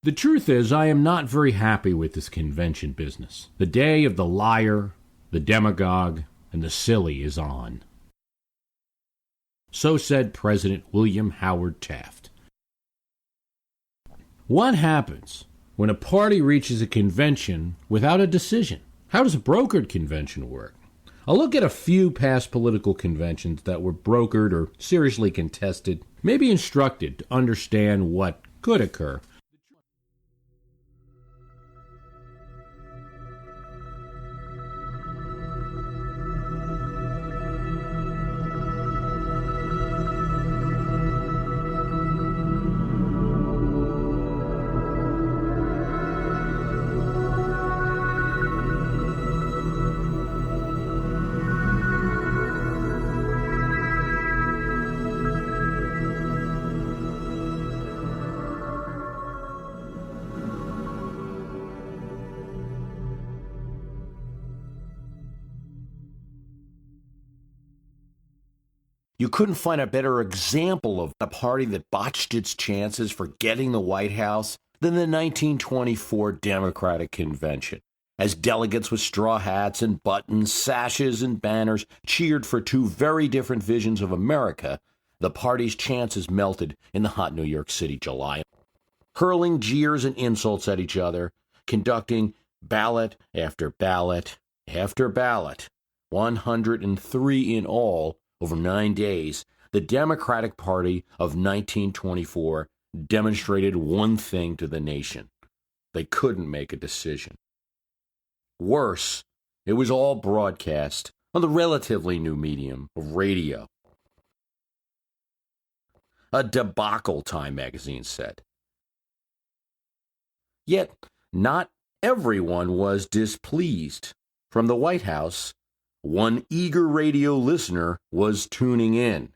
The truth is, I am not very happy with this convention business. The day of the liar, the demagogue, and the silly is on. So said President William Howard Taft. What happens when a party reaches a convention without a decision? How does a brokered convention work? I'll look at a few past political conventions that were brokered or seriously contested, maybe instructed to understand what could occur. You couldn't find a better example of a party that botched its chances for getting the White House than the 1924 Democratic Convention, as delegates with straw hats and buttons, sashes and banners cheered for two very different visions of America. The party's chances melted in the hot New York City July, hurling jeers and insults at each other, conducting ballot after ballot after ballot, 103 in all, over 9 days. The Democratic Party of 1924 demonstrated one thing to the nation. They couldn't make a decision. Worse, it was all broadcast on the relatively new medium of radio. A debacle, Time magazine said. Yet, not everyone was displeased. From the White House, one eager radio listener was tuning in.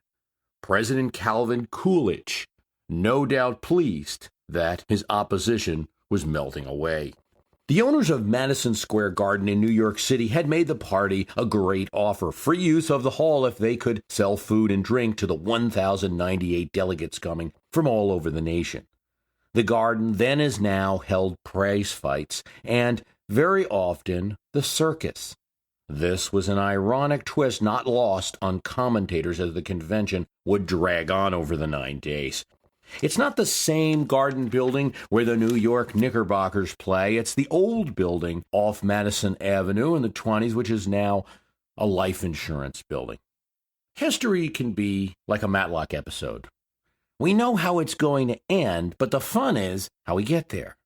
President Calvin Coolidge, no doubt pleased that his opposition was melting away. The owners of Madison Square Garden in New York City had made the party a great offer, free use of the hall if they could sell food and drink to the 1,098 delegates coming from all over the nation. The Garden then as now held prize fights and, very often, the circus. This was an ironic twist not lost on commentators as the convention would drag on over the 9 days. It's not the same Garden building where the New York Knickerbockers play. It's the old building off Madison Avenue in the 20s, which is now a life insurance building. History can be like a Matlock episode. We know how it's going to end, but the fun is how we get there.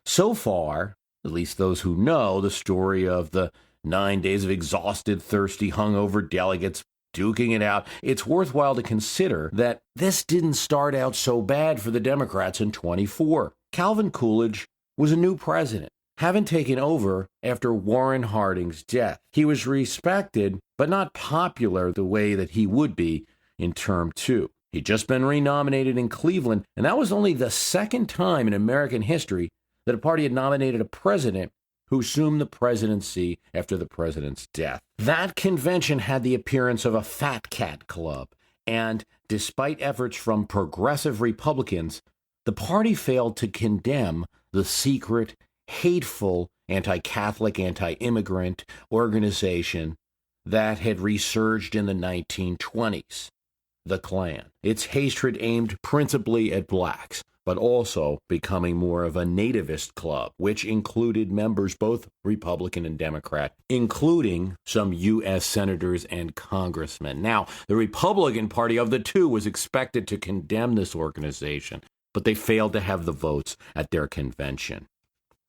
So far, at least those who know the story of the 9 days of exhausted, thirsty, hungover delegates duking it out, it's worthwhile to consider that this didn't start out so bad for the Democrats in 24. Calvin Coolidge was a new president, having taken over after Warren Harding's death. He was respected, but not popular the way that he would be in term 2. He'd just been renominated in Cleveland, and that was only the second time in American history that a party had nominated a president who assumed the presidency after the president's death. That convention had the appearance of a fat cat club, and despite efforts from progressive Republicans, the party failed to condemn the secret, hateful, anti-Catholic, anti-immigrant organization that had resurged in the 1920s, the Klan. Its hatred aimed principally at blacks, but also becoming more of a nativist club, which included members both Republican and Democrat, including some U.S. senators and congressmen. Now, the Republican Party of the two was expected to condemn this organization, but they failed to have the votes at their convention.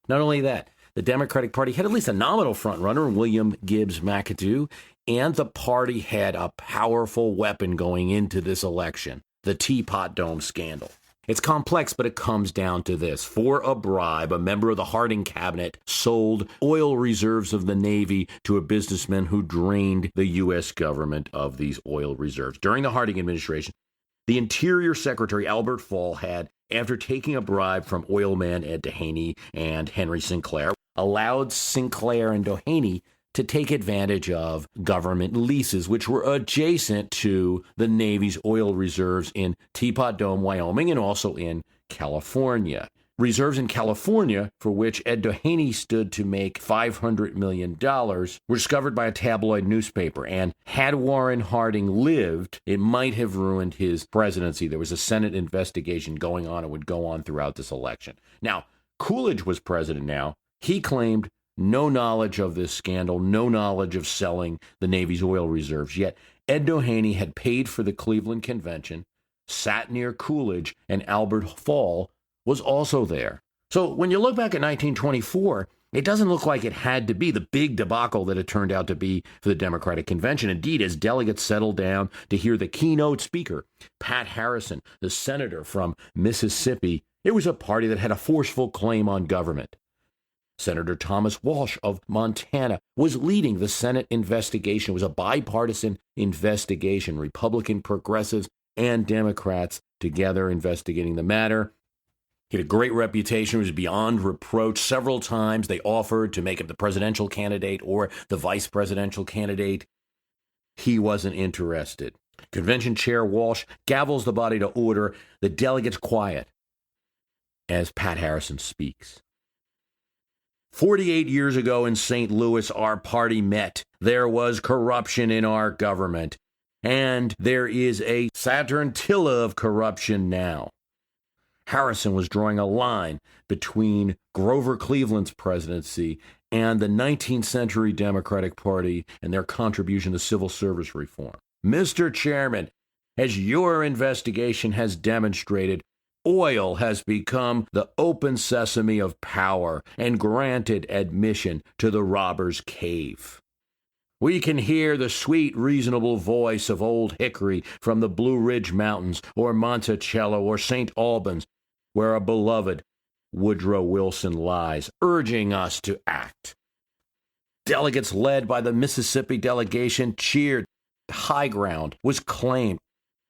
Not only that, the Democratic Party had at least a nominal frontrunner, William Gibbs McAdoo, and the party had a powerful weapon going into this election, the Teapot Dome scandal. It's complex, but it comes down to this. For a bribe, a member of the Harding cabinet sold oil reserves of the Navy to a businessman who drained the U.S. government of these oil reserves. During the Harding administration, the Interior Secretary, Albert Fall, had, after taking a bribe from oilman Ed Doheny and Henry Sinclair, allowed Sinclair and Doheny to take advantage of government leases, which were adjacent to the Navy's oil reserves in Teapot Dome, Wyoming, and also in California. Reserves in California, for which Ed Doheny stood to make $500 million, were discovered by a tabloid newspaper. And had Warren Harding lived, it might have ruined his presidency. There was a Senate investigation going on and would go on throughout this election. Now, Coolidge was president now. He claimed no knowledge of this scandal, no knowledge of selling the Navy's oil reserves. Yet Ed Doheny had paid for the Cleveland Convention, sat near Coolidge, and Albert Fall was also there. So when you look back at 1924, it doesn't look like it had to be the big debacle that it turned out to be for the Democratic Convention. Indeed, as delegates settled down to hear the keynote speaker, Pat Harrison, the senator from Mississippi, it was a party that had a forceful claim on government. Senator Thomas Walsh of Montana was leading the Senate investigation. It was a bipartisan investigation, Republican, progressives, and Democrats together investigating the matter. He had a great reputation. He was beyond reproach. Several times they offered to make him the presidential candidate or the vice presidential candidate. He wasn't interested. Convention Chair Walsh gavels the body to order. The delegates quiet as Pat Harrison speaks. 48 years ago in St. Louis, our party met. There was corruption in our government. And there is a Saturntilla of corruption now. Harrison was drawing a line between Grover Cleveland's presidency and the 19th century Democratic Party and their contribution to civil service reform. Mr. Chairman, as your investigation has demonstrated, oil has become the open sesame of power and granted admission to the robber's cave. We can hear the sweet, reasonable voice of Old Hickory from the Blue Ridge Mountains or Monticello or St. Albans, where our beloved Woodrow Wilson lies, urging us to act. Delegates led by the Mississippi delegation cheered. High ground was claimed.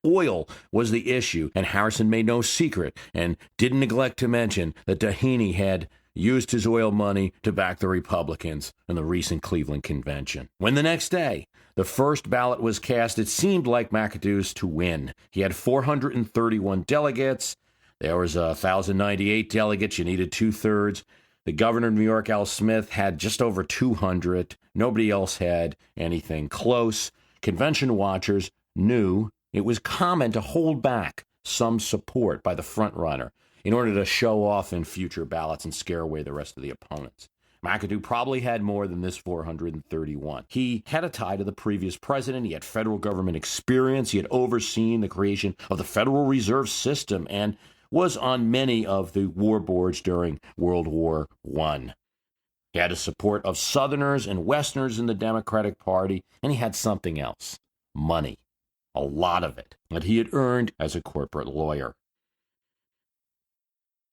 Oil was the issue, and Harrison made no secret and didn't neglect to mention that Doheny had used his oil money to back the Republicans in the recent Cleveland Convention. When the next day the first ballot was cast, it seemed like McAdoo's to win. He had 431 delegates. There was 1,098 delegates. You needed two-thirds. The governor of New York, Al Smith, had just over 200. Nobody else had anything close. Convention watchers knew it was common to hold back some support by the frontrunner in order to show off in future ballots and scare away the rest of the opponents. McAdoo probably had more than this 431. He had a tie to the previous president. He had federal government experience. He had overseen the creation of the Federal Reserve System and was on many of the war boards during World War I. He had the support of Southerners and Westerners in the Democratic Party, and he had something else: money. A lot of it that he had earned as a corporate lawyer.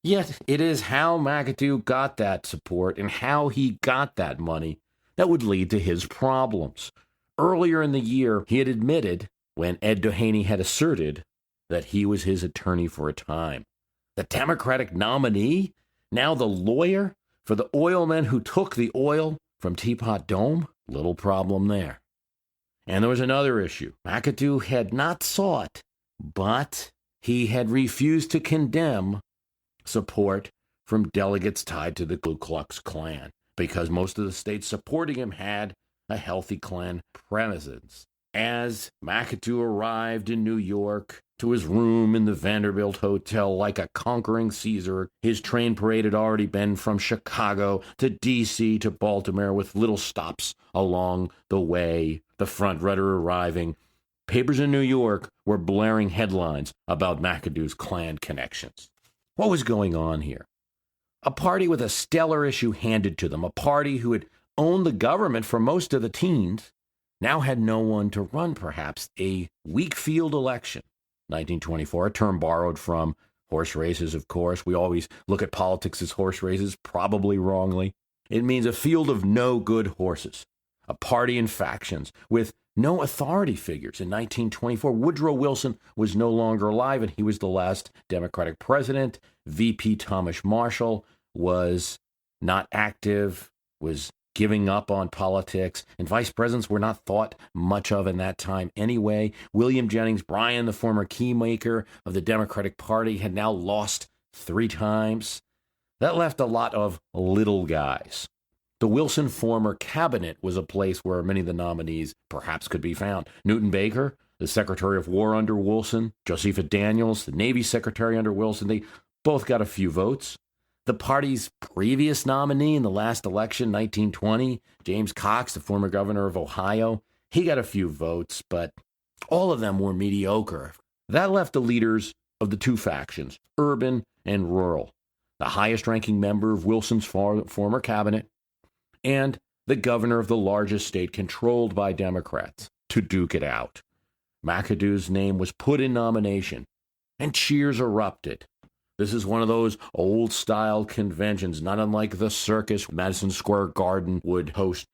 Yet it is how McAdoo got that support and how he got that money that would lead to his problems. Earlier in the year, he had admitted, when Ed Doheny had asserted, that he was his attorney for a time. The Democratic nominee, now the lawyer for the oilmen who took the oil from Teapot Dome? Little problem there. And there was another issue. McAdoo had not sought, but he had refused to condemn support from delegates tied to the Ku Klux Klan, because most of the states supporting him had a healthy Klan presence. As McAdoo arrived in New York to his room in the Vanderbilt Hotel like a conquering Caesar, his train parade had already been from Chicago to D.C. to Baltimore with little stops along the way. The front runner arriving, papers in New York were blaring headlines about McAdoo's Klan connections. What was going on here? A party with a stellar issue handed to them, a party who had owned the government for most of the teens, now had no one to run, perhaps, a weak field election. 1924, a term borrowed from horse races, of course. We always look at politics as horse races, probably wrongly. It means a field of no good horses, a party in factions with no authority figures. In 1924, Woodrow Wilson was no longer alive, and he was the last Democratic president. VP Thomas Marshall was not active, was giving up on politics, and vice presidents were not thought much of in that time anyway. William Jennings Bryan, the former keymaker of the Democratic Party, had now lost 3 times. That left a lot of little guys. The Wilson former cabinet was a place where many of the nominees perhaps could be found. Newton Baker, the Secretary of War under Wilson, Josepha Daniels, the Navy Secretary under Wilson, they both got a few votes. The party's previous nominee in the last election, 1920, James Cox, the former governor of Ohio, he got a few votes, but all of them were mediocre. That left the leaders of the two factions, urban and rural, the highest-ranking member of Wilson's former cabinet, and the governor of the largest state controlled by Democrats, to duke it out. McAdoo's name was put in nomination, and cheers erupted. This is one of those old-style conventions, not unlike the circus Madison Square Garden would host.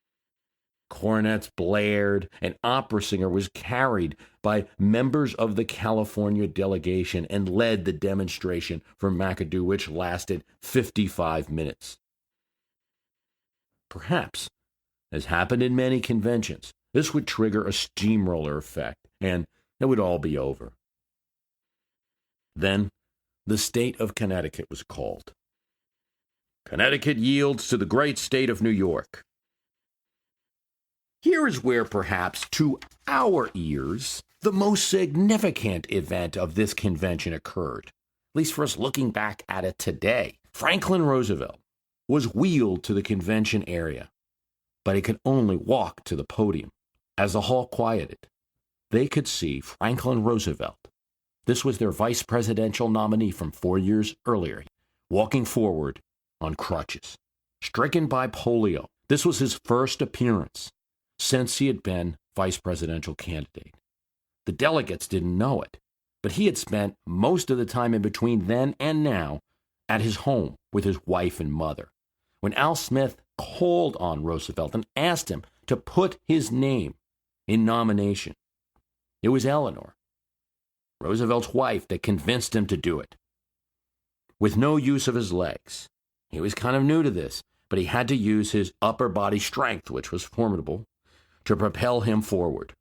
Cornets blared, an opera singer was carried by members of the California delegation and led the demonstration for McAdoo, which lasted 55 minutes. Perhaps, as happened in many conventions, this would trigger a steamroller effect, and it would all be over. Then, the state of Connecticut was called. Connecticut yields to the great state of New York. Here is where, perhaps to our ears, the most significant event of this convention occurred, at least for us looking back at it today. Franklin Roosevelt was wheeled to the convention area, but he could only walk to the podium. As the hall quieted, they could see Franklin Roosevelt. This was their vice presidential nominee from 4 years earlier, walking forward on crutches, stricken by polio. This was his first appearance since he had been vice presidential candidate. The delegates didn't know it, but he had spent most of the time in between then and now at his home with his wife and mother. When Al Smith called on Roosevelt and asked him to put his name in nomination, it was Eleanor, Roosevelt's wife, that convinced him to do it. With no use of his legs. He was kind of new to this, but he had to use his upper body strength, which was formidable, to propel him forward.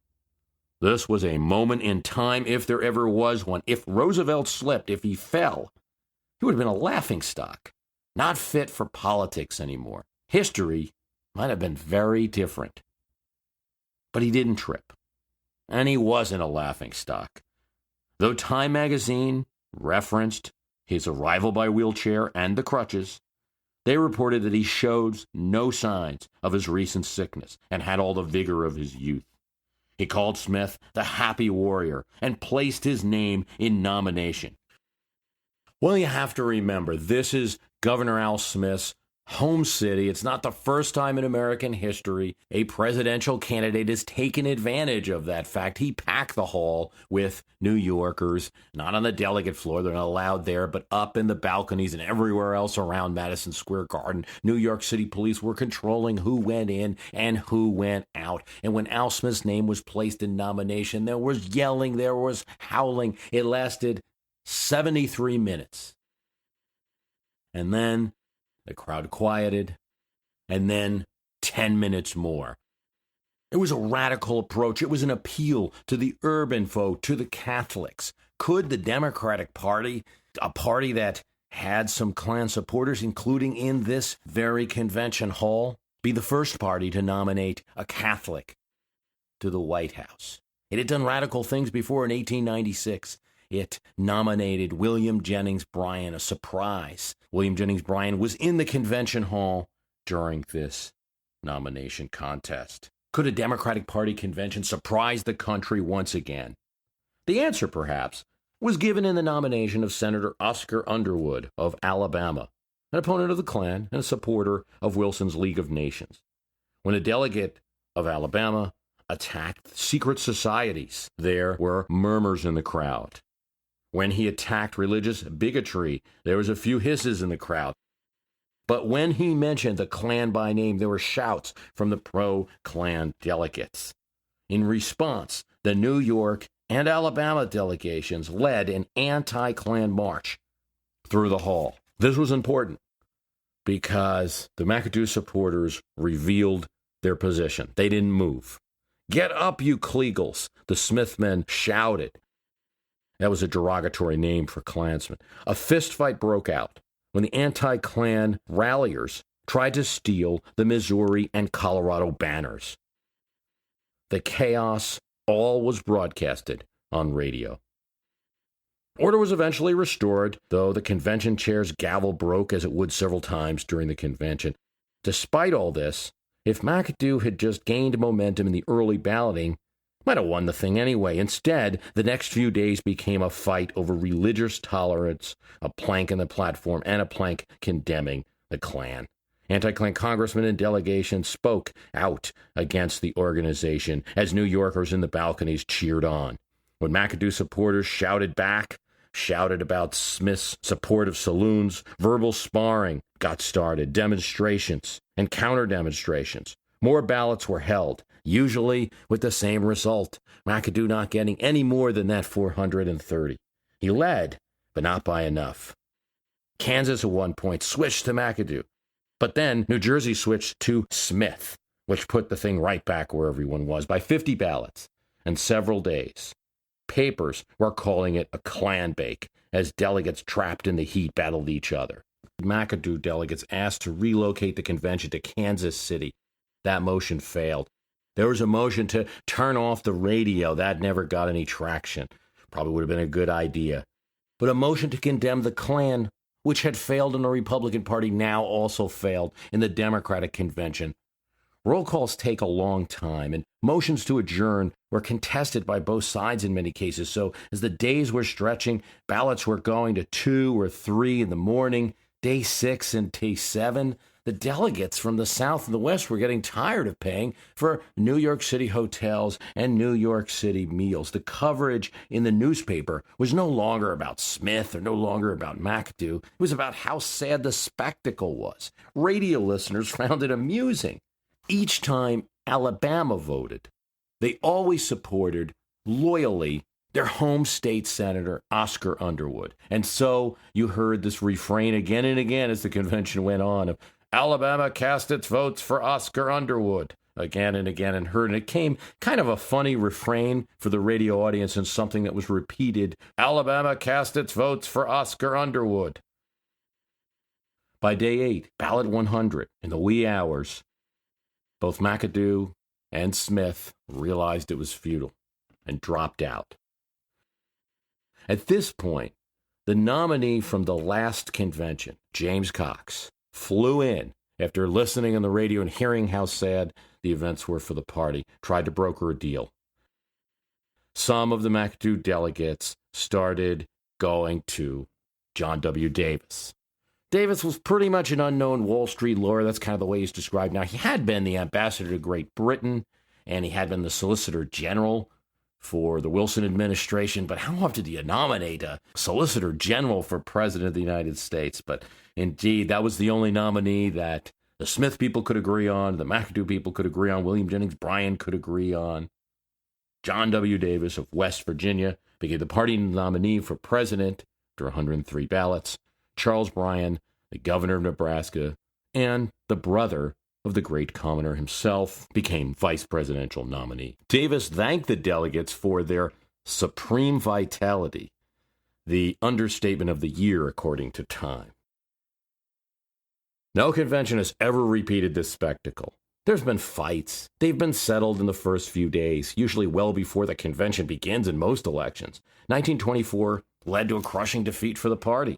This was a moment in time, if there ever was one. If Roosevelt slipped, if he fell, he would have been a laughingstock, not fit for politics anymore. History might have been very different. But he didn't trip, and he wasn't a laughingstock. Though Time magazine referenced his arrival by wheelchair and the crutches, they reported that he showed no signs of his recent sickness and had all the vigor of his youth. He called Smith the happy warrior and placed his name in nomination. Well, you have to remember, this is Governor Al Smith's home city. It's not the first time in American history a presidential candidate has taken advantage of that fact. He packed the hall with New Yorkers, not on the delegate floor, they're not allowed there, but up in the balconies and everywhere else around Madison Square Garden. New York City police were controlling who went in and who went out. And when Al Smith's name was placed in nomination, there was yelling, there was howling. It lasted 73 minutes. And then the crowd quieted, and then 10 minutes more. It was a radical approach. It was an appeal to the urban folk, to the Catholics. Could the Democratic Party, a party that had some Klan supporters, including in this very convention hall, be the first party to nominate a Catholic to the White House? It had done radical things before in 1896. It nominated William Jennings Bryant, a surprise. William Jennings Bryant was in the convention hall during this nomination contest. Could a Democratic Party convention surprise the country once again? The answer, perhaps, was given in the nomination of Senator Oscar Underwood of Alabama, an opponent of the Klan and a supporter of Wilson's League of Nations. When a delegate of Alabama attacked secret societies, there were murmurs in the crowd. When he attacked religious bigotry, there was a few hisses in the crowd. But when he mentioned the Klan by name, there were shouts from the pro-Klan delegates. In response, the New York and Alabama delegations led an anti-Klan march through the hall. This was important because the McAdoo supporters revealed their position. They didn't move. "Get up, you Kleagles," the Smith men shouted. That was a derogatory name for Klansmen. A fistfight broke out. when the anti-Klan ralliers tried to steal the Missouri and Colorado banners. The chaos all was broadcasted on radio. Order was eventually restored, though the convention chair's gavel broke as it would several times during the convention. Despite all this, if McAdoo had just gained momentum in the early balloting, might have won the thing anyway. Instead, the next few days became a fight over religious tolerance, a plank in the platform, and a plank condemning the Klan. Anti-Klan congressmen and delegations spoke out against the organization as New Yorkers in the balconies cheered on. When McAdoo supporters shouted back, shouted about Smith's support of saloons, verbal sparring got started, demonstrations and counter-demonstrations. More ballots were held, usually with the same result, McAdoo not getting any more than that 430. He led, but not by enough. Kansas at one point switched to McAdoo, but then New Jersey switched to Smith, which put the thing right back where everyone was by 50 ballots and several days. Papers were calling it a Klan bake as delegates trapped in the heat battled each other. McAdoo delegates asked to relocate the convention to Kansas City. That motion failed. There was a motion to turn off the radio. That never got any traction. Probably would have been a good idea. But a motion to condemn the Klan, which had failed in the Republican Party, now also failed in the Democratic convention. Roll calls take a long time, and motions to adjourn were contested by both sides in many cases. So as the days were stretching, ballots were going to 2 or 3 in the morning, day 6 and day 7. The delegates from the South and the West were getting tired of paying for New York City hotels and New York City meals. The coverage in the newspaper was no longer about Smith or no longer about McAdoo. It was about how sad the spectacle was. Radio listeners found it amusing. Each time Alabama voted, they always supported loyally their home state senator, Oscar Underwood. And so you heard this refrain again and again as the convention went on of Alabama cast its votes for Oscar Underwood again and again and heard. And it came kind of a funny refrain for the radio audience and something that was repeated. Alabama cast its votes for Oscar Underwood. By day 8, ballot 100, in the wee hours, both McAdoo and Smith realized it was futile and dropped out. At this point, the nominee from the last convention, James Cox, flew in after listening on the radio and hearing how sad the events were for the party, tried to broker a deal. Some of the McAdoo delegates started going to John W. Davis. Davis was pretty much an unknown Wall Street lawyer. That's kind of the way he's described now. He had been the ambassador to Great Britain, and he had been the Solicitor General for the Wilson administration. But how often do you nominate a Solicitor General for President of the United States? But indeed, that was the only nominee that the Smith people could agree on, the McAdoo people could agree on, William Jennings Bryan could agree on. John W. Davis of West Virginia became the party nominee for president after 103 ballots. Charles Bryan, the governor of Nebraska, and the brother of the great commoner himself, became vice presidential nominee. Davis thanked the delegates for their supreme vitality, the understatement of the year according to Time. No convention has ever repeated this spectacle. There's been fights. They've been settled in the first few days, usually well before the convention begins in most elections. 1924 led to a crushing defeat for the party.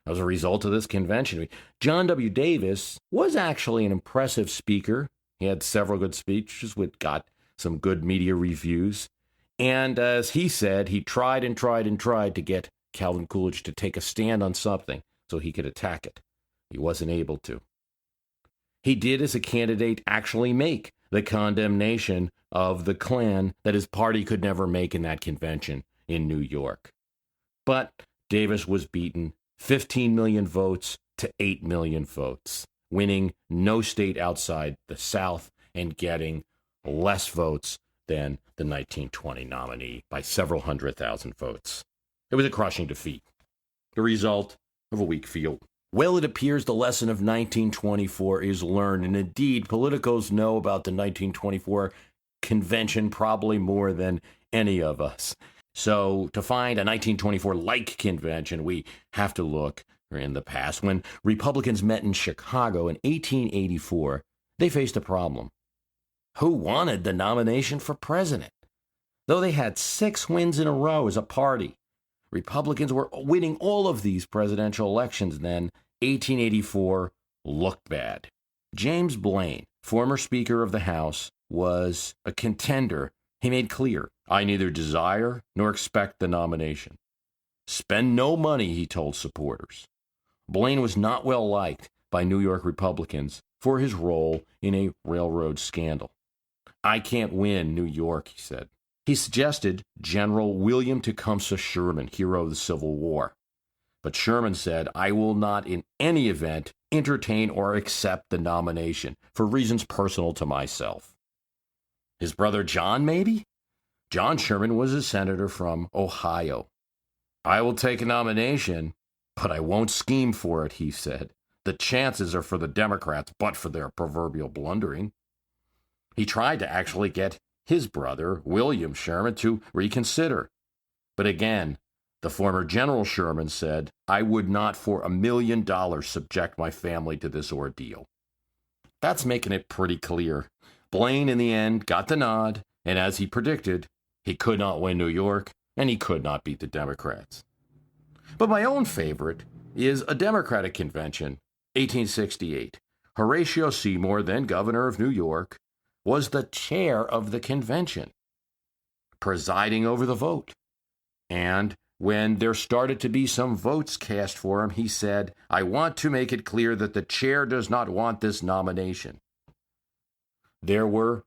As a result of this convention, John W. Davis was actually an impressive speaker. He had several good speeches, which got some good media reviews. And as he said, he tried and tried and tried to get Calvin Coolidge to take a stand on something so he could attack it. He wasn't able to. He did, as a candidate, actually make the condemnation of the Klan that his party could never make in that convention in New York. But Davis was beaten 15 million votes to 8 million votes, winning no state outside the South and getting less votes than the 1920 nominee by several 100,000 votes. It was a crushing defeat, the result of a weak field. Well, it appears the lesson of 1924 is learned, and indeed, politicos know about the 1924 convention probably more than any of us. So to find a 1924-like convention, we have to look In the past, when Republicans met in Chicago in 1884, they faced a problem. Who wanted the nomination for president? Though they had 6 wins in a row as a party, Republicans were winning all of these presidential elections then. 1884 looked bad. James Blaine, former Speaker of the House, was a contender. He made clear, "I neither desire nor expect the nomination." Spend no money, he told supporters. Blaine was not well liked by New York Republicans for his role in a railroad scandal. "I can't win New York," he said. He suggested General William Tecumseh Sherman, hero of the Civil War. But Sherman said, "I will not in any event entertain or accept the nomination for reasons personal to myself." His brother John, maybe? John Sherman was a senator from Ohio. "I will take a nomination, but I won't scheme for it," he said. "The chances are for the Democrats, but for their proverbial blundering." He tried to actually get his brother, William Sherman, to reconsider. But again, the former General Sherman said, "I would not for $1 million subject my family to this ordeal." That's making it pretty clear. Blaine, in the end, got the nod, and as he predicted, he could not win New York, and he could not beat the Democrats. But my own favorite is a Democratic convention, 1868. Horatio Seymour, then governor of New York, was the chair of the convention, presiding over the vote. And when there started to be some votes cast for him, he said, "I want to make it clear that the chair does not want this nomination." There were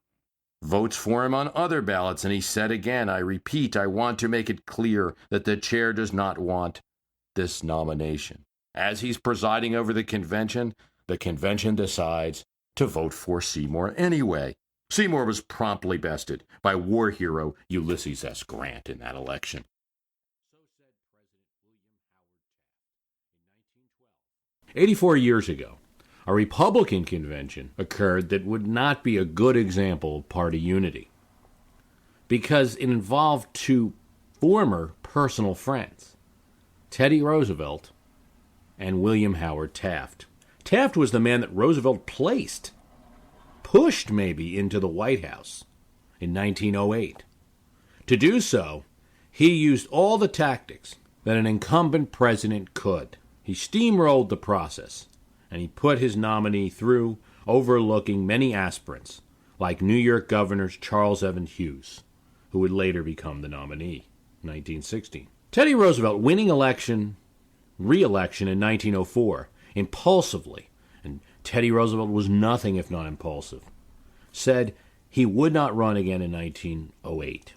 votes for him on other ballots, and he said again, "I repeat, I want to make it clear that the chair does not want this nomination." As he's presiding over the convention decides to vote for Seymour anyway. Seymour was promptly bested by war hero Ulysses S. Grant in that election. So said President William Howard Taft in 1912. 84 years ago, a Republican convention occurred that would not be a good example of party unity, because it involved 2 former personal friends, Teddy Roosevelt and William Howard Taft. Taft was the man that Roosevelt pushed maybe into the White House in 1908. To do so, he used all the tactics that an incumbent president could. He steamrolled the process, and he put his nominee through, overlooking many aspirants, like New York Governor Charles Evans Hughes, who would later become the nominee in 1916. Teddy Roosevelt winning re-election in 1904, impulsively, and Teddy Roosevelt was nothing if not impulsive, said he would not run again in 1908.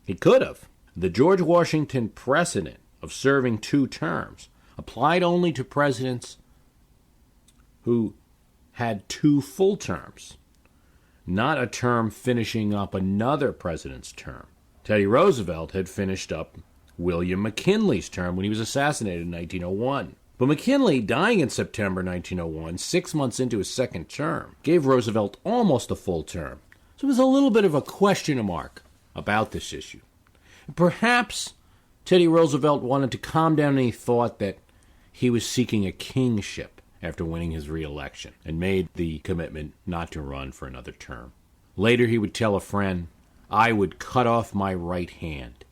He could have. The George Washington precedent of serving 2 terms applied only to presidents who had 2 full terms, not a term finishing up another president's term. Teddy Roosevelt had finished up William McKinley's term when he was assassinated in 1901. But McKinley, dying in September 1901, 6 months into his second term, gave Roosevelt almost a full term. So there's a little bit of a question mark about this issue. Perhaps Teddy Roosevelt wanted to calm down any thought that he was seeking a kingship after winning his re-election, and made the commitment not to run for another term. Later he would tell a friend, "I would cut off my right hand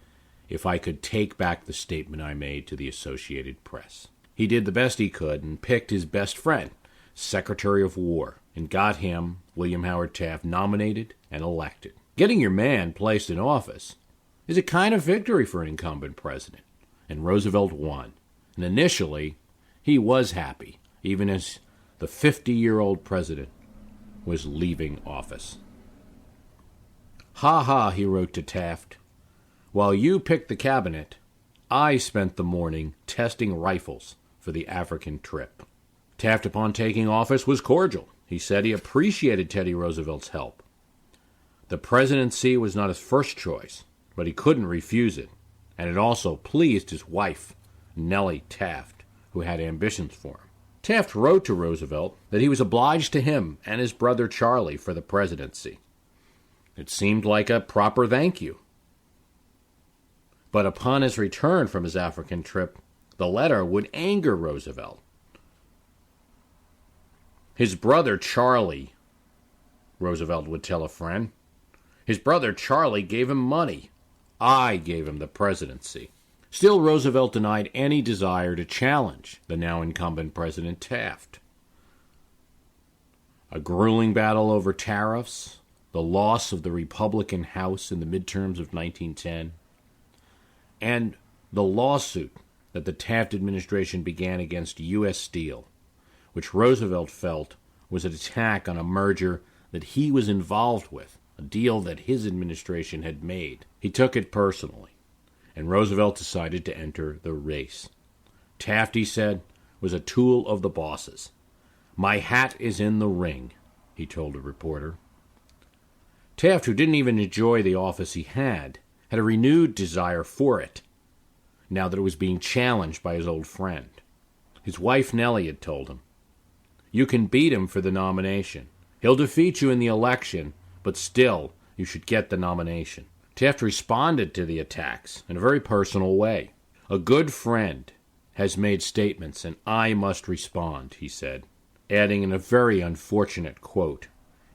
if I could take back the statement I made to the Associated Press." He did the best he could and picked his best friend, Secretary of War, and got him, William Howard Taft, nominated and elected. Getting your man placed in office is a kind of victory for an incumbent president, and Roosevelt won. And initially, he was happy, even as the 50-year-old president was leaving office. "Ha ha," he wrote to Taft, "while you picked the cabinet, I spent the morning testing rifles for the African trip." Taft, upon taking office, was cordial. He said he appreciated Teddy Roosevelt's help. The presidency was not his first choice, but he couldn't refuse it, and it also pleased his wife, Nellie Taft, who had ambitions for him. Taft wrote to Roosevelt that he was obliged to him and his brother Charlie for the presidency. It seemed like a proper thank you. But upon his return from his African trip, The letter would anger Roosevelt. His brother Charlie, Roosevelt would tell a friend, his brother Charlie gave him money. I gave him the presidency. Still, Roosevelt denied any desire to challenge the now incumbent President Taft. A grueling battle over tariffs, the loss of the Republican House in the midterms of 1910, and the lawsuit that the Taft administration began against U.S. Steel, which Roosevelt felt was an attack on a merger that he was involved with, a deal that his administration had made. He took it personally, and Roosevelt decided to enter the race. Taft, he said, was a tool of the bosses. My hat is in the ring, he told a reporter. Taft, who didn't even enjoy the office he had a renewed desire for it, now that it was being challenged by his old friend. His wife Nellie had told him, "You can beat him for the nomination. He'll defeat you in the election, but still, you should get the nomination." Taft responded to the attacks in a very personal way. "A good friend has made statements, and I must respond," he said, adding in a very unfortunate quote,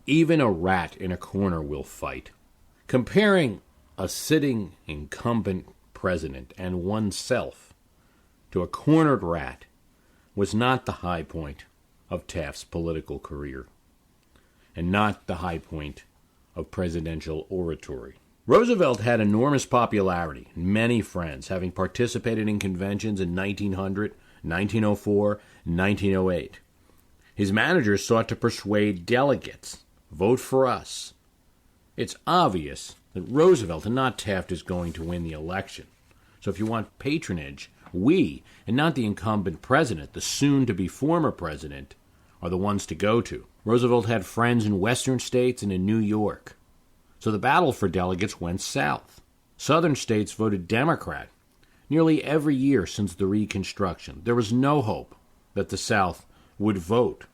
"Even a rat in a corner will fight." Comparing a sitting incumbent president and oneself to a cornered rat was not the high point of Taft's political career, and not the high point of presidential oratory. Roosevelt had enormous popularity, many friends, having participated in conventions in 1900, 1904, and 1908. His managers sought to persuade delegates, vote for us. It's obvious that Roosevelt and not Taft is going to win the election. So if you want patronage, we, and not the incumbent president, the soon-to-be former president, are the ones to go to. Roosevelt had friends in western states and in New York. So the battle for delegates went south. Southern states voted Democrat nearly every year since the Reconstruction. There was no hope that the South would vote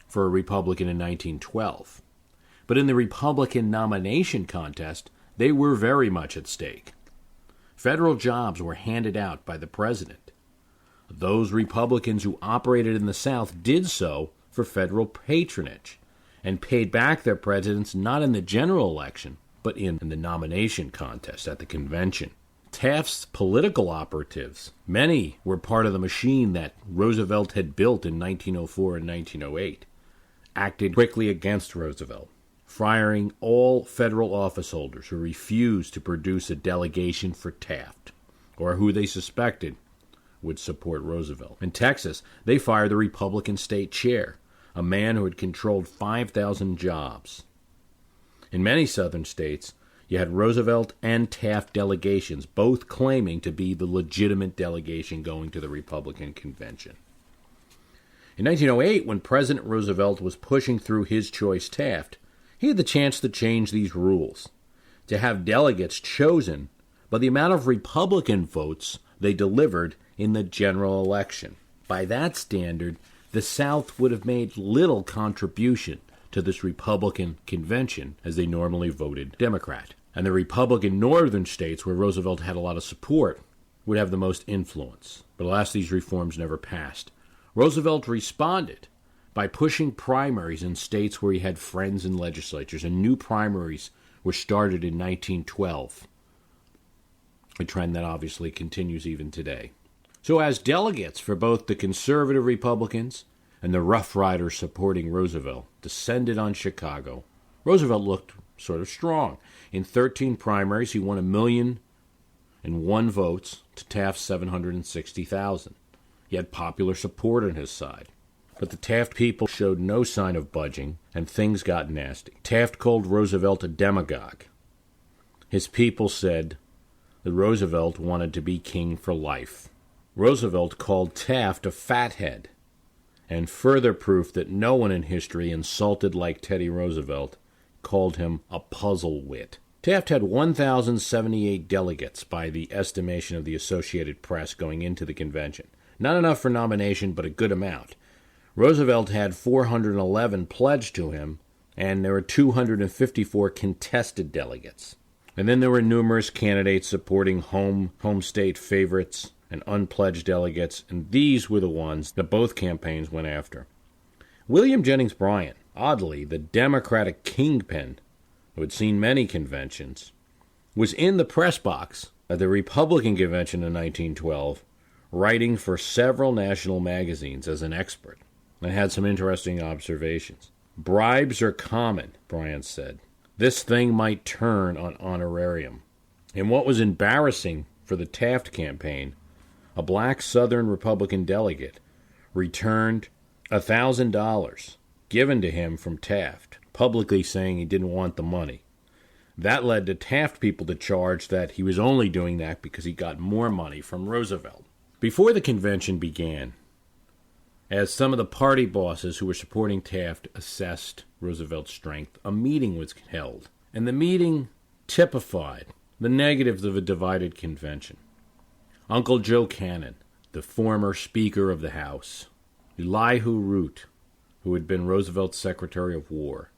for a Republican in 1912. But in the Republican nomination contest, they were very much at stake. Federal jobs were handed out by the president. Those Republicans who operated in the South did so for federal patronage and paid back their presidents not in the general election, but in the nomination contest at the convention. Taft's political operatives, many were part of the machine that Roosevelt had built in 1904 and 1908, acted quickly against Roosevelt, firing all federal office holders who refused to produce a delegation for Taft, or who they suspected would support Roosevelt. In Texas, they fired the Republican state chair, a man who had controlled 5,000 jobs. In many southern states, you had Roosevelt and Taft delegations, both claiming to be the legitimate delegation going to the Republican convention. In 1908, when President Roosevelt was pushing through his choice Taft, he had the chance to change these rules, to have delegates chosen by the amount of Republican votes they delivered in the general election. By that standard, the South would have made little contribution to this Republican convention, as they normally voted Democrat. And the Republican northern states, where Roosevelt had a lot of support, would have the most influence. But alas, these reforms never passed. Roosevelt responded by pushing primaries in states where he had friends in legislatures, and new primaries were started in 1912, a trend that obviously continues even today. So as delegates for both the conservative Republicans and the Rough Riders supporting Roosevelt descended on Chicago, Roosevelt looked sort of strong. In 13 primaries, he won 1,000,001 votes to Taft's 760,000. He had popular support on his side. But the Taft people showed no sign of budging, and things got nasty. Taft called Roosevelt a demagogue. His people said that Roosevelt wanted to be king for life. Roosevelt called Taft a fathead, and further proof that no one in history insulted like Teddy Roosevelt called him a puzzle wit. Taft had 1,078 delegates by the estimation of the Associated Press going into the convention. Not enough for nomination, but a good amount. Roosevelt had 411 pledged to him, and there were 254 contested delegates. And then there were numerous candidates supporting home state favorites, and unpledged delegates, and these were the ones that both campaigns went after. William Jennings Bryant, oddly the Democratic kingpin who had seen many conventions, was in the press box at the Republican convention in 1912, writing for several national magazines as an expert, and had some interesting observations. "Bribes are common," Bryant said. "This thing might turn on honorarium." In what was embarrassing for the Taft campaign, a black Southern Republican delegate returned $1,000 given to him from Taft, publicly saying he didn't want the money. That led the Taft people to charge that he was only doing that because he got more money from Roosevelt. Before the convention began, as some of the party bosses who were supporting Taft assessed Roosevelt's strength, a meeting was held, and the meeting typified the negatives of a divided convention. Uncle Joe Cannon, the former Speaker of the House, Elihu Root, who had been Roosevelt's Secretary of War,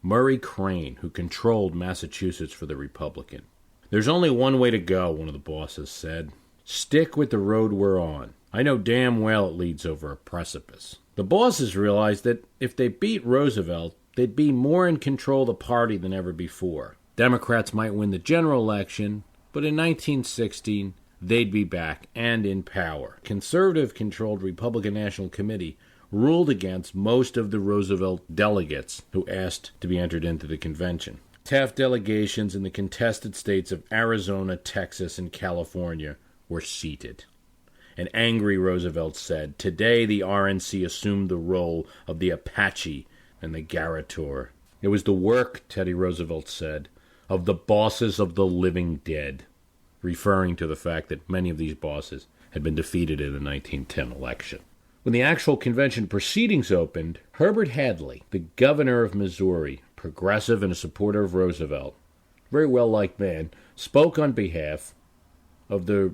Murray Crane, who controlled Massachusetts for the Republican. "There's only one way to go," one of the bosses said. "Stick with the road we're on. I know damn well it leads over a precipice." The bosses realized that if they beat Roosevelt, they'd be more in control of the party than ever before. Democrats might win the general election, but in 1916, they'd be back and in power. Conservative-controlled Republican National Committee ruled against most of the Roosevelt delegates who asked to be entered into the convention. Taft delegations in the contested states of Arizona, Texas, and California were seated. An angry Roosevelt said, "Today the RNC assumed the role of the Apache and the Garrotor. It was the work," Teddy Roosevelt said, "of the bosses of the living dead," referring to the fact that many of these bosses had been defeated in the 1910 election. When the actual convention proceedings opened, Herbert Hadley, the governor of Missouri, progressive and a supporter of Roosevelt, very well-liked man, spoke on behalf of the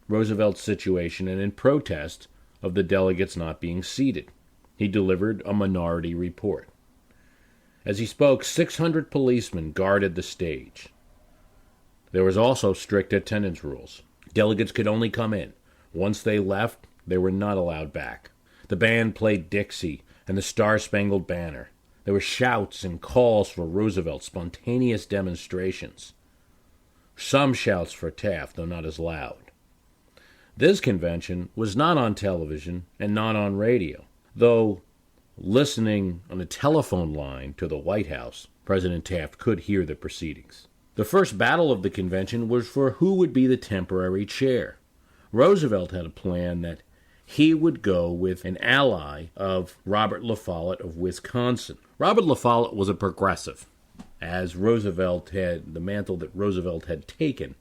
Roosevelt situation and in protest of the delegates not being seated. He delivered a minority report. As he spoke, 600 policemen guarded the stage. There was also strict attendance rules. Delegates could only come in. Once they left, they were not allowed back. The band played Dixie and the Star-Spangled Banner. There were shouts and calls for Roosevelt, spontaneous demonstrations. Some shouts for Taft, though not as loud. This convention was not on television and not on radio, though listening on a telephone line to the White House, President Taft could hear the proceedings. The first battle of the convention was for who would be the temporary chair. Roosevelt had a plan that he would go with an ally of Robert La Follette of Wisconsin. Robert La Follette was a progressive, as Roosevelt had the mantle that Roosevelt had taken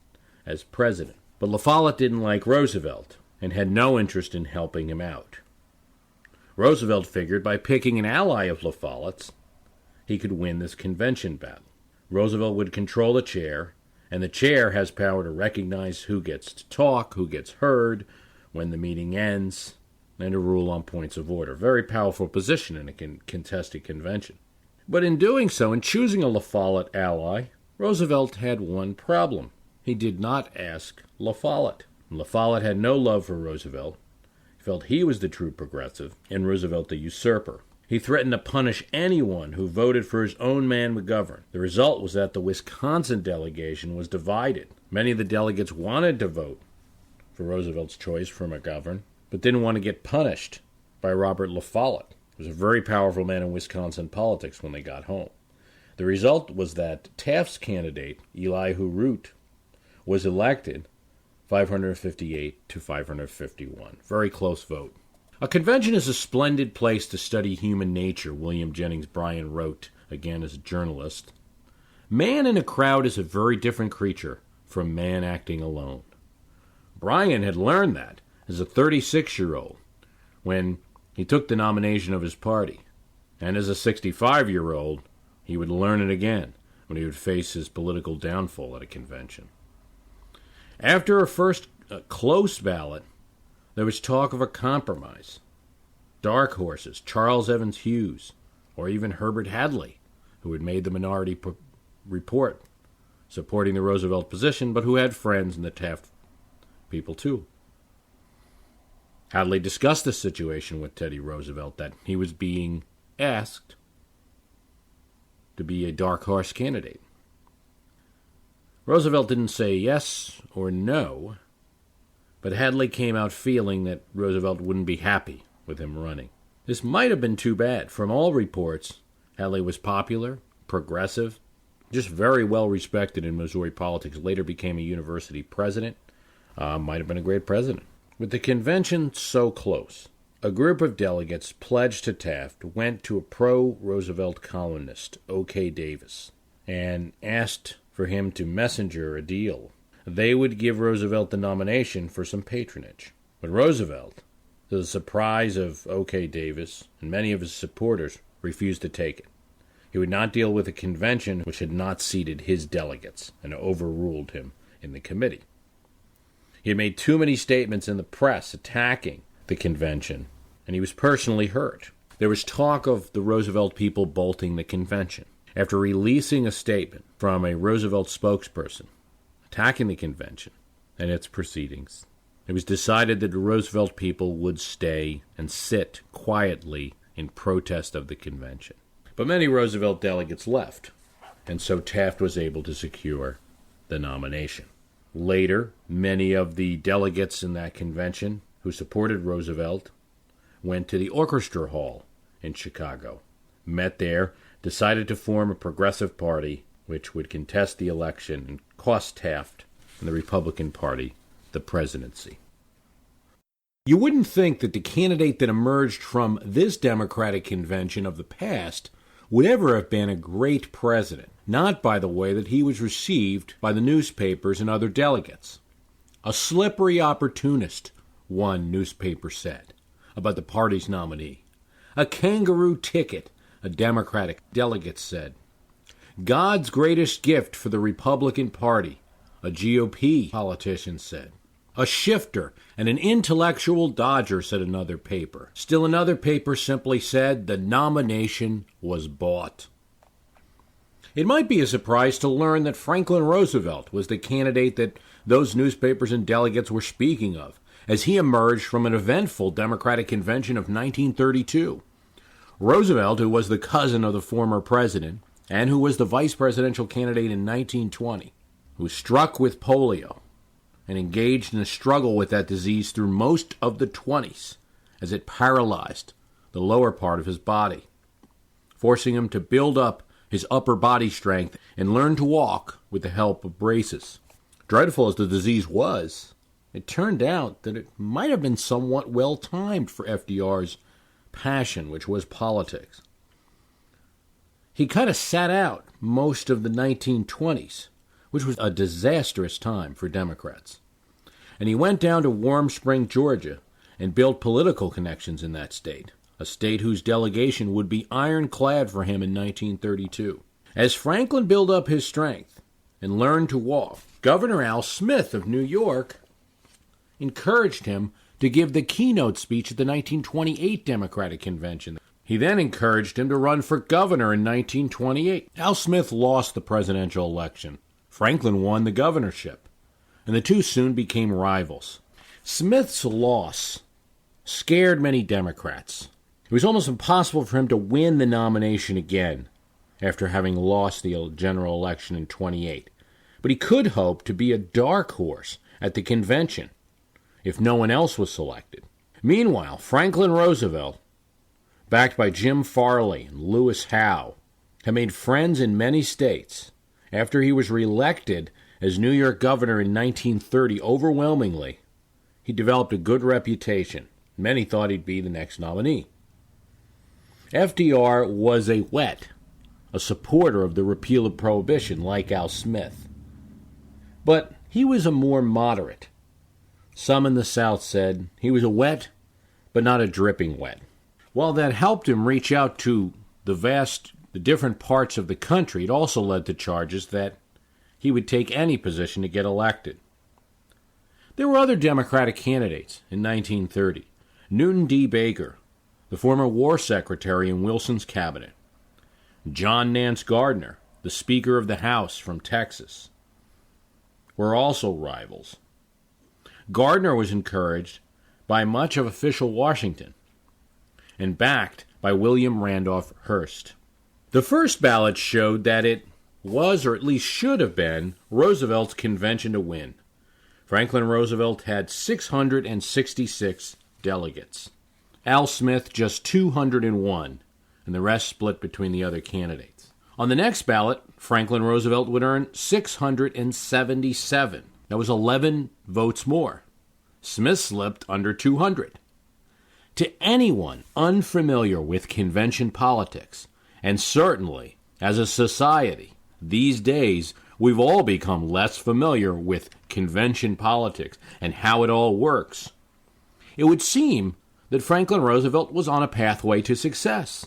as president. But La Follette didn't like Roosevelt and had no interest in helping him out. Roosevelt figured by picking an ally of La Follette's, he could win this convention battle. Roosevelt would control the chair, and the chair has power to recognize who gets to talk, who gets heard, when the meeting ends, and to rule on points of order. Very powerful position in a contested convention. But in doing so, in choosing a La Follette ally, Roosevelt had one problem. He did not ask La Follette. La Follette had no love for Roosevelt. He felt he was the true progressive, and Roosevelt the usurper. He threatened to punish anyone who voted for his own man McGovern. The result was that the Wisconsin delegation was divided. Many of the delegates wanted to vote for Roosevelt's choice for McGovern, but didn't want to get punished by Robert La Follette, who was a very powerful man in Wisconsin politics when they got home. The result was that Taft's candidate, Elihu Root, was elected 558 to 551. Very close vote. A convention is a splendid place to study human nature, William Jennings Bryant wrote, again as a journalist. Man in a crowd is a very different creature from man acting alone. Bryant had learned that as a 36-year-old when he took the nomination of his party. And as a 65-year-old, he would learn it again when he would face his political downfall at a convention. After a first close ballot, there was talk of a compromise. Dark horses, Charles Evans Hughes, or even Herbert Hadley, who had made the minority report supporting the Roosevelt position, but who had friends in the Taft people too. Hadley discussed the situation with Teddy Roosevelt, that he was being asked to be a dark horse candidate. Roosevelt didn't say yes or no, but Hadley came out feeling that Roosevelt wouldn't be happy with him running. This might have been too bad. From all reports, Hadley was popular, progressive, just very well respected in Missouri politics, later became a university president, might have been a great president. With the convention so close, a group of delegates pledged to Taft went to a pro-Roosevelt columnist, O.K. Davis, and asked for him to messenger a deal. They would give Roosevelt the nomination for some patronage. But Roosevelt, to the surprise of O.K. Davis and many of his supporters, refused to take it. He would not deal with a convention which had not seated his delegates and overruled him in the committee. He had made too many statements in the press attacking the convention, and he was personally hurt. There was talk of the Roosevelt people bolting the convention. After releasing a statement from a Roosevelt spokesperson attacking the convention and its proceedings, it was decided that the Roosevelt people would stay and sit quietly in protest of the convention. But many Roosevelt delegates left, and so Taft was able to secure the nomination. Later, many of the delegates in that convention who supported Roosevelt went to the Orchestra Hall in Chicago, met there, decided to form a progressive party which would contest the election and cost Taft and the Republican Party the presidency. You wouldn't think that the candidate that emerged from this Democratic convention of the past would ever have been a great president, not by the way that he was received by the newspapers and other delegates. A slippery opportunist, one newspaper said about the party's nominee. A kangaroo ticket, a Democratic delegate said. God's greatest gift for the Republican Party, a GOP politician said. A shifter and an intellectual dodger, said another paper. Still another paper simply said the nomination was bought. It might be a surprise to learn that Franklin Roosevelt was the candidate that those newspapers and delegates were speaking of, as he emerged from an eventful Democratic convention of 1932. Roosevelt, who was the cousin of the former president, and who was the vice presidential candidate in 1920, who was struck with polio, and engaged in a struggle with that disease through most of the 20s as it paralyzed the lower part of his body, forcing him to build up his upper body strength and learn to walk with the help of braces. Dreadful as the disease was, it turned out that it might have been somewhat well-timed for FDR's passion, which was politics. He kind of sat out most of the 1920s, which was a disastrous time for Democrats. And he went down to Warm Spring, Georgia, and built political connections in that state, a state whose delegation would be ironclad for him in 1932. As Franklin built up his strength and learned to walk, Governor Al Smith of New York encouraged him to give the keynote speech at the 1928 Democratic Convention. He then encouraged him to run for governor in 1928. Al Smith lost the presidential election. Franklin won the governorship, and the two soon became rivals. Smith's loss scared many Democrats. It was almost impossible for him to win the nomination again after having lost the general election in 28. But he could hope to be a dark horse at the convention if no one else was selected. Meanwhile, Franklin Roosevelt, backed by Jim Farley and Lewis Howe, had made friends in many states. After he was reelected as New York governor in 1930 overwhelmingly, he developed a good reputation. Many thought he'd be the next nominee. FDR was a supporter of the repeal of Prohibition, like Al Smith. But he was a more moderate. Some in the South said he was a wet, but not a dripping wet. While that helped him reach out to the different parts of the country, it also led to charges that he would take any position to get elected. There were other Democratic candidates in 1930. Newton D. Baker, the former war secretary in Wilson's cabinet. John Nance Gardner, the Speaker of the House from Texas, were also rivals. Gardner was encouraged by much of official Washington and backed by William Randolph Hearst. The first ballot showed that it was, or at least should have been, Roosevelt's convention to win. Franklin Roosevelt had 666 delegates. Al Smith just 201, and the rest split between the other candidates. On the next ballot, Franklin Roosevelt would earn 677. That was 11 votes more. Smith slipped under 200. To anyone unfamiliar with convention politics, and certainly as a society, these days we've all become less familiar with convention politics and how it all works, it would seem that Franklin Roosevelt was on a pathway to success.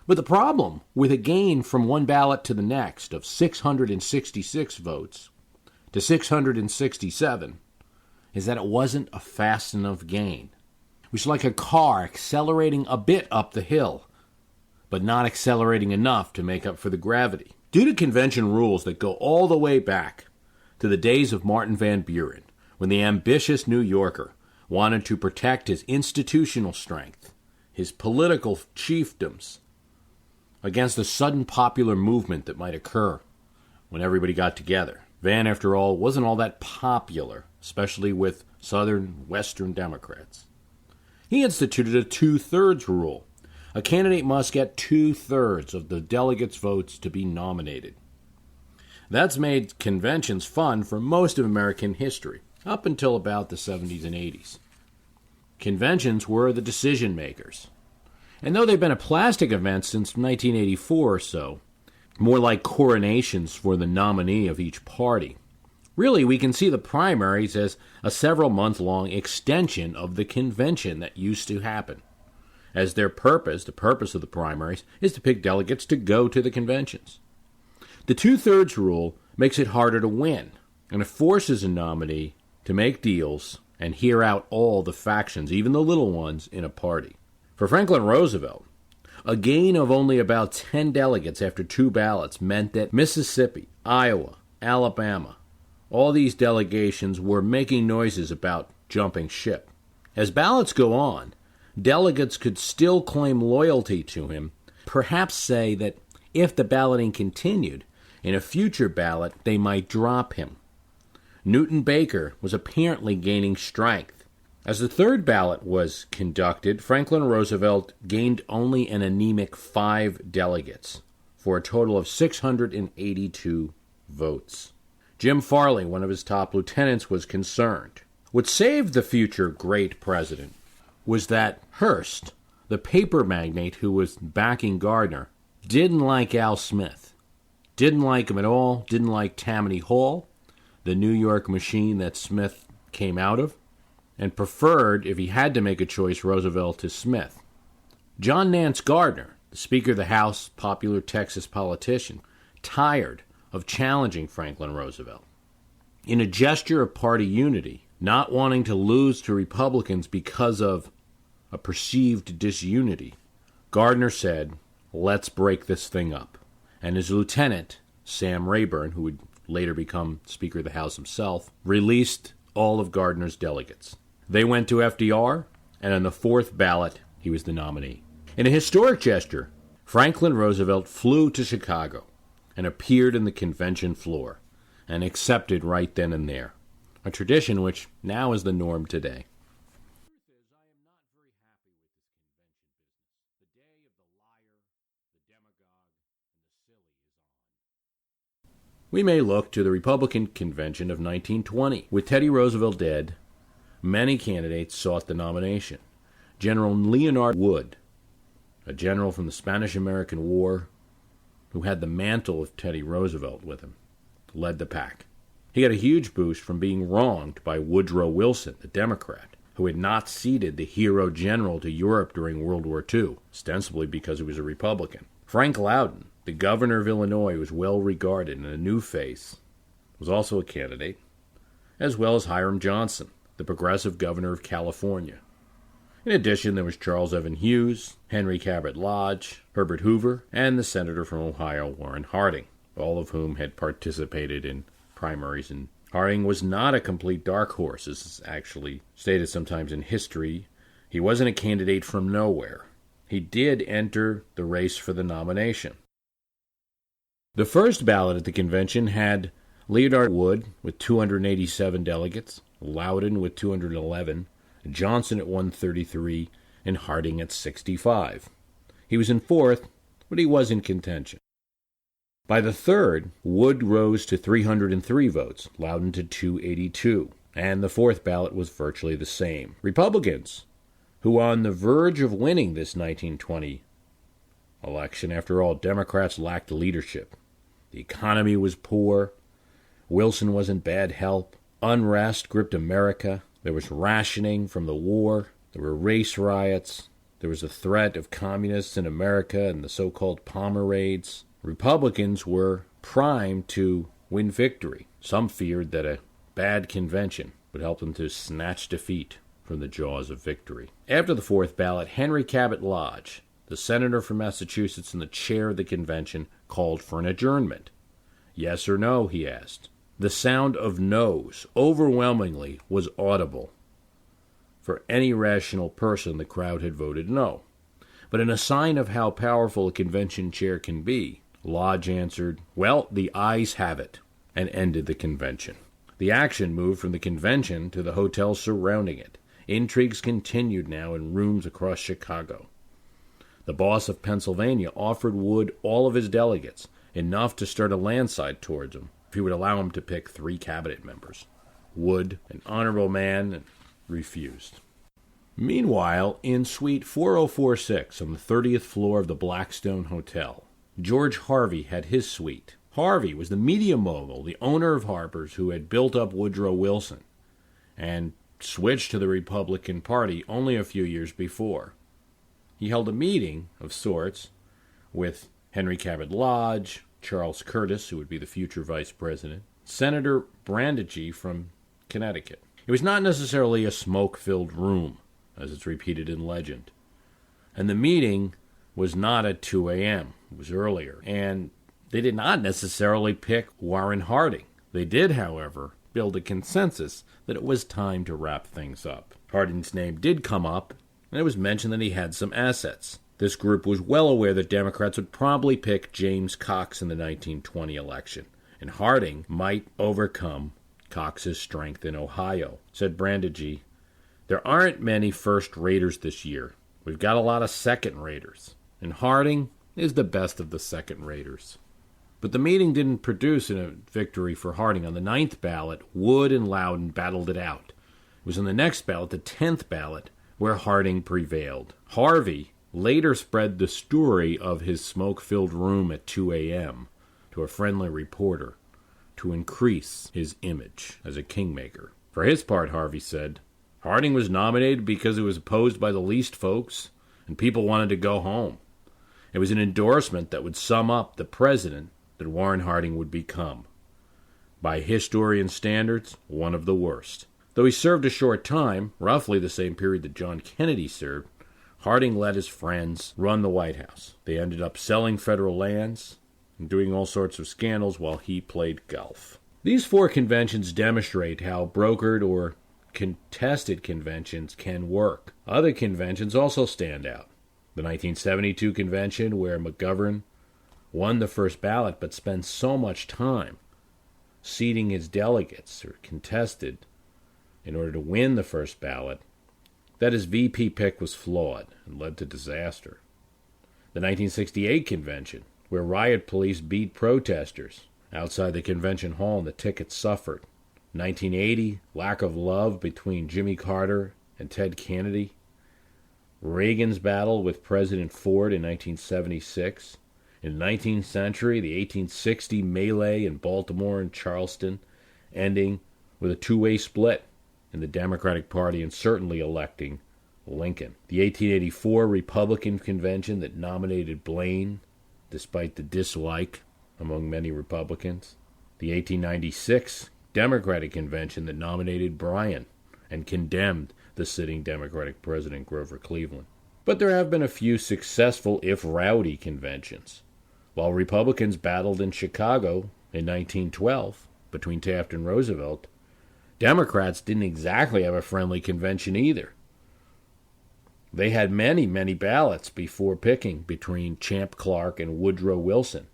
But the problem with a gain from one ballot to the next of 666 votes to 667 is that it wasn't a fast enough gain. It was like a car accelerating a bit up the hill, but not accelerating enough to make up for the gravity. Due to convention rules that go all the way back to the days of Martin Van Buren, when the ambitious New Yorker wanted to protect his institutional strength, his political chiefdoms, against the sudden popular movement that might occur when everybody got together. Van, after all, wasn't all that popular, especially with Southern Western Democrats. He instituted a two-thirds rule. A candidate must get two-thirds of the delegates' votes to be nominated. That's made conventions fun for most of American history, up until about the 70s and 80s. Conventions were the decision makers. And though they've been a plastic event since 1984 or so, more like coronations for the nominee of each party, really we can see the primaries as a several-month-long extension of the convention that used to happen, as their purpose, the purpose of the primaries, is to pick delegates to go to the conventions. The two-thirds rule makes it harder to win, and it forces a nominee to make deals and hear out all the factions, even the little ones, in a party. For Franklin Roosevelt, a gain of only about 10 delegates after two ballots meant that Mississippi, Iowa, Alabama, all these delegations were making noises about jumping ship. As ballots go on, delegates could still claim loyalty to him, perhaps say that if the balloting continued, in a future ballot they might drop him. Newton Baker was apparently gaining strength. As the third ballot was conducted, Franklin Roosevelt gained only an anemic 5 delegates, for a total of 682 votes. Jim Farley, one of his top lieutenants, was concerned. What saved the future great president was that Hearst, the paper magnate who was backing Gardner, didn't like Al Smith. Didn't like him at all, didn't like Tammany Hall, the New York machine that Smith came out of, and preferred, if he had to make a choice, Roosevelt to Smith. John Nance Gardner, the Speaker of the House, popular Texas politician, tired of challenging Franklin Roosevelt. In a gesture of party unity, not wanting to lose to Republicans because of a perceived disunity, Gardner said, "Let's break this thing up." And his lieutenant, Sam Rayburn, who would later become Speaker of the House himself, released all of Gardner's delegates. They went to FDR, and on the fourth ballot, he was the nominee. In a historic gesture, Franklin Roosevelt flew to Chicago and appeared in the convention floor and accepted right then and there, a tradition which now is the norm today. We may look to the Republican Convention of 1920. With Teddy Roosevelt dead, many candidates sought the nomination. General Leonard Wood, a general from the Spanish-American War who had the mantle of Teddy Roosevelt with him, led the pack. He got a huge boost from being wronged by Woodrow Wilson, the Democrat, who had not ceded the hero general to Europe during World War II, ostensibly because he was a Republican. Frank Loudon, the governor of Illinois, was well regarded, and a new face was also a candidate, as well as Hiram Johnson, the progressive governor of California. In addition, there was Charles Evan Hughes, Henry Cabot Lodge, Herbert Hoover, and the senator from Ohio, Warren Harding, all of whom had participated in primaries in Harding was not a complete dark horse, as is actually stated sometimes in history. He wasn't a candidate from nowhere. He did enter the race for the nomination. The first ballot at the convention had Leonard Wood with 287 delegates, Loudon with 211, Johnson at 133, and Harding at 65. He was in fourth, but he was in contention. By the third, Wood rose to 303 votes, Loudon to 282, and the fourth ballot was virtually the same. Republicans, who were on the verge of winning this 1920 election, after all, Democrats lacked leadership. The economy was poor, Wilson was in bad health, unrest gripped America, there was rationing from the war, there were race riots, there was a threat of communists in America and the so-called Palmer raids. Republicans were primed to win victory. Some feared that a bad convention would help them to snatch defeat from the jaws of victory. After the fourth ballot, Henry Cabot Lodge, the senator from Massachusetts and the chair of the convention, called for an adjournment. Yes or no, he asked. The sound of no's overwhelmingly was audible. For any rational person, the crowd had voted no. But in a sign of how powerful a convention chair can be, Lodge answered, "Well, the ayes have it," and ended the convention. The action moved from the convention to the hotels surrounding it. Intrigues continued now in rooms across Chicago. The boss of Pennsylvania offered Wood all of his delegates, enough to start a landslide towards him, if he would allow him to pick 3 cabinet members. Wood, an honorable man, refused. Meanwhile, in suite 4046 on the 30th floor of the Blackstone Hotel, George Harvey had his suite. Harvey was the media mogul, the owner of Harper's, who had built up Woodrow Wilson and switched to the Republican Party only a few years before. He held a meeting of sorts with Henry Cabot Lodge, Charles Curtis, who would be the future vice president, Senator Brandegee from Connecticut. It was not necessarily a smoke-filled room, as it's repeated in legend. And the meeting was not at 2 a.m. It was earlier. And they did not necessarily pick Warren Harding. They did, however, build a consensus that it was time to wrap things up. Harding's name did come up, and it was mentioned that he had some assets. This group was well aware that Democrats would probably pick James Cox in the 1920 election, and Harding might overcome Cox's strength in Ohio. Said Brandegee, "There aren't many first-raters this year. We've got a lot of second-raters, and Harding is the best of the second-raters." But the meeting didn't produce a victory for Harding. On the 9th ballot, Wood and Loudon battled it out. It was on the next ballot, the 10th ballot, where Harding prevailed. Harvey later spread the story of his smoke-filled room at 2 a.m. to a friendly reporter to increase his image as a kingmaker. For his part, Harvey said, "Harding was nominated because it was opposed by the least folks, and people wanted to go home. It was an endorsement that would sum up the president that Warren Harding would become. By historian standards, one of the worst. Though he served a short time, roughly the same period that John Kennedy served, Harding let his friends run the White House. They ended up selling federal lands and doing all sorts of scandals while he played golf." These 4 conventions demonstrate how brokered or contested conventions can work. Other conventions also stand out. The 1972 convention, where McGovern won the first ballot but spent so much time seating his delegates or contested in order to win the first ballot, that his VP pick was flawed and led to disaster. The 1968 convention, where riot police beat protesters outside the convention hall and the tickets suffered. 1980, lack of love between Jimmy Carter and Ted Kennedy. Reagan's battle with President Ford in 1976. In the 19th century, the 1860 melee in Baltimore and Charleston, ending with a 2-way split in the Democratic Party and certainly electing Lincoln. The 1884 Republican convention that nominated Blaine, despite the dislike among many Republicans. The 1896 Democratic convention that nominated Bryant and condemned the sitting Democratic President Grover Cleveland. But there have been a few successful, if rowdy, conventions. While Republicans battled in Chicago in 1912, between Taft and Roosevelt, Democrats didn't exactly have a friendly convention either. They had many, many ballots before picking between Champ Clark and Woodrow Wilson,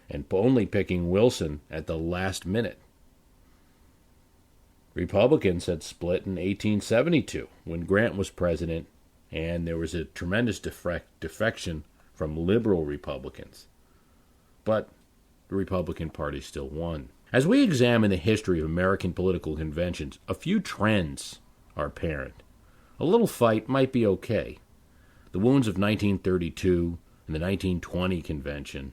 and only picking Wilson at the last minute. Republicans had split in 1872 when Grant was president, and there was a tremendous defection from liberal Republicans. But the Republican Party still won. As we examine the history of American political conventions, a few trends are apparent. A little fight might be okay. The wounds of 1932 and the 1920 convention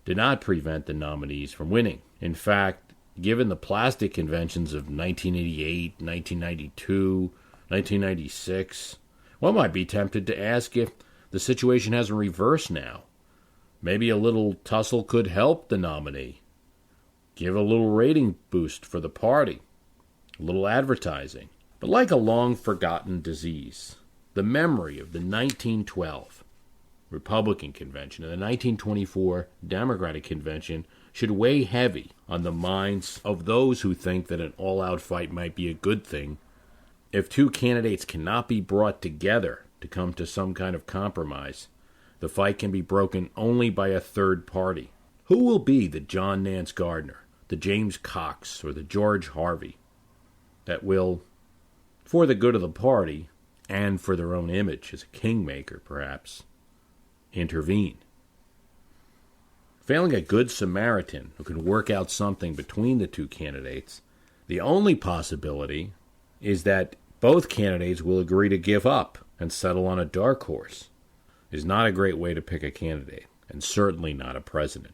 did not prevent the nominees from winning. In fact, given the plastic conventions of 1988, 1992, 1996, one might be tempted to ask if the situation hasn't reversed now. Maybe a little tussle could help the nominee. Give a little rating boost for the party. A little advertising. But like a long-forgotten disease, the memory of the 1912 Republican Convention and the 1924 Democratic Convention should weigh heavy on the minds of those who think that an all-out fight might be a good thing if two candidates cannot be brought together to come to some kind of compromise. The fight can be broken only by a third party. Who will be the John Nance Gardner, the James Cox, or the George Harvey that will, for the good of the party and for their own image as a kingmaker perhaps, intervene? Failing a good Samaritan who can work out something between the two candidates, the only possibility is that both candidates will agree to give up and settle on a dark horse. Is not a great way to pick a candidate, and certainly not a president.